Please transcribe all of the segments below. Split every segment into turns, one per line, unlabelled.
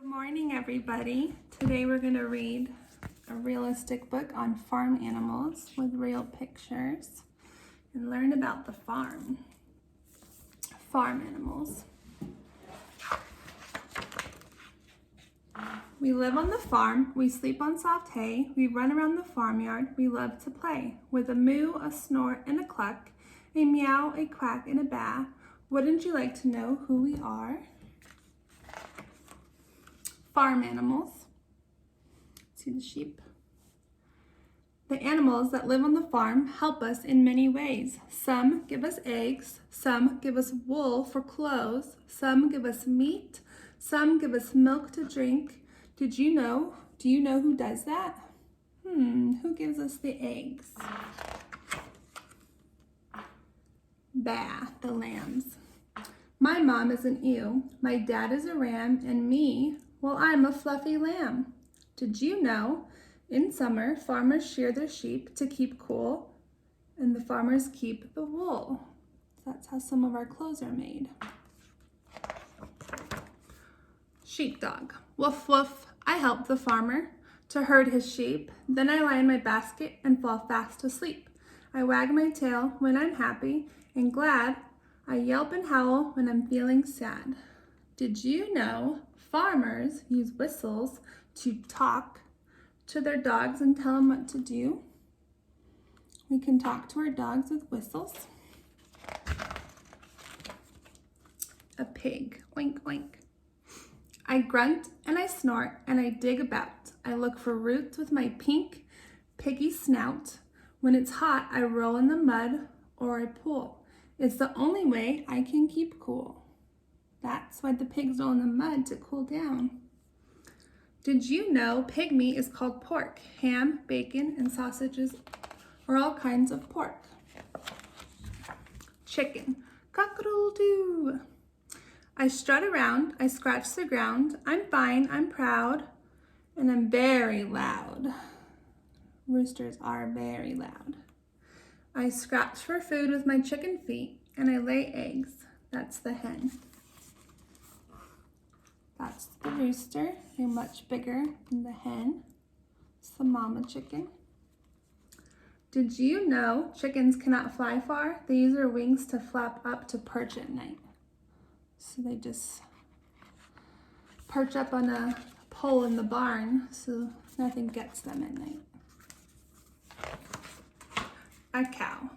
Good morning, everybody. Today we're going to read a realistic book on farm animals with real pictures and learn about the farm animals. We live on the farm, we sleep on soft hay, we run around the farmyard, we love to play. With a moo, a snort, and a cluck, a meow, a quack, and a baa. Wouldn't you like to know who we are? Farm animals. See the sheep? The animals that live on the farm help us in many ways. Some give us eggs, some give us wool for clothes, some give us meat, some give us milk to drink. Do you know who does that? Who gives us the eggs? Baa, the lambs. My mom is an ewe, my dad is a ram, and me, well, I'm a fluffy lamb. Did you know? In summer, farmers shear their sheep to keep cool, and the farmers keep the wool. That's how some of our clothes are made. Sheepdog. Woof, woof. I help the farmer to herd his sheep. Then I lie in my basket and fall fast asleep. I wag my tail when I'm happy and glad. I yelp and howl when I'm feeling sad. Did you know farmers use whistles to talk to their dogs and tell them what to do? We can talk to our dogs with whistles. A pig. Oink, oink. I grunt and I snort and I dig about. I look for roots with my pink, piggy snout. When it's hot, I roll in the mud or I pool. It's the only way I can keep cool. That's why the pigs roll in the mud, to cool down. Did you know pig meat is called pork? Ham, bacon, and sausages are all kinds of pork. Chicken. Cock-a-doodle-doo. I strut around, I scratch the ground. I'm fine, I'm proud, and I'm very loud. Roosters are very loud. I scratch for food with my chicken feet, and I lay eggs. That's the hen. That's the rooster. They're much bigger than the hen. It's the mama chicken. Did you know chickens cannot fly far? They use their wings to flap up to perch at night. So they just perch up on a pole in the barn so nothing gets them at night. A cow.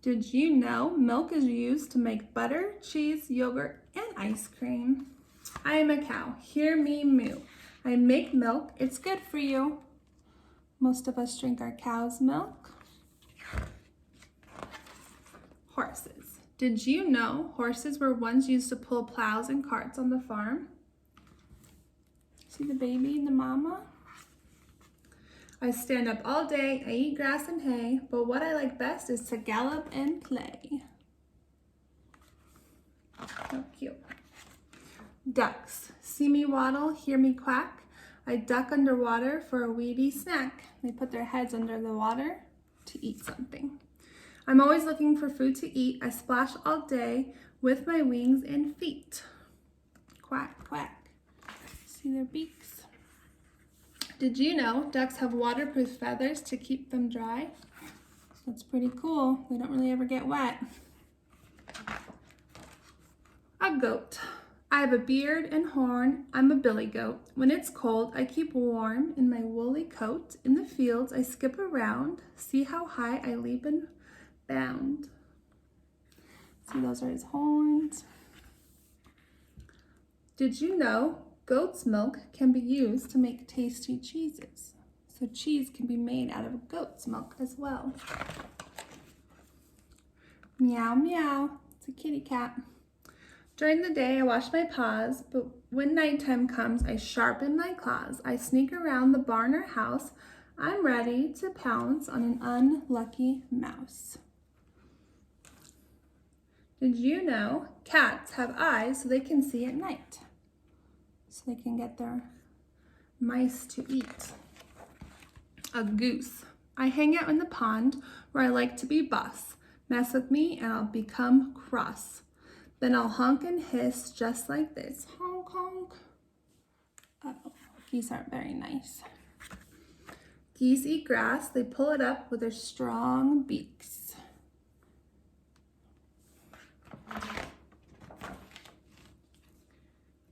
Did you know milk is used to make butter, cheese, yogurt, and ice cream? I am a cow. Hear me moo. I make milk. It's good for you. Most of us drink our cow's milk. Horses. Did you know horses were once used to pull plows and carts on the farm? See the baby and the mama? I stand up all day, I eat grass and hay, but what I like best is to gallop and play. So cute. Ducks. See me waddle, hear me quack. I duck underwater for a weedy snack. They put their heads under the water to eat something. I'm always looking for food to eat. I splash all day with my wings and feet. Quack, quack. See their beaks? Did you know ducks have waterproof feathers to keep them dry? That's pretty cool. They don't really ever get wet. A goat. I have a beard and horn. I'm a billy goat. When it's cold, I keep warm in my woolly coat. In the fields, I skip around. See how high I leap and bound. See, those are his horns. Did you know goat's milk can be used to make tasty cheeses? So cheese can be made out of goat's milk as well. Meow, meow. It's a kitty cat. During the day, I wash my paws, but when nighttime comes, I sharpen my claws. I sneak around the barn or house. I'm ready to pounce on an unlucky mouse. Did you know cats have eyes so they can see at night? So they can get their mice to eat. A goose. I hang out in the pond where I like to be boss. Mess with me and I'll become cross. Then I'll honk and hiss just like this. Honk, honk. Uh-oh, geese aren't very nice. Geese eat grass. They pull it up with their strong beaks.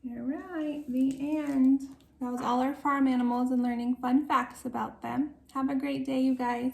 All right, the end. That was all our farm animals and learning fun facts about them. Have a great day, you guys.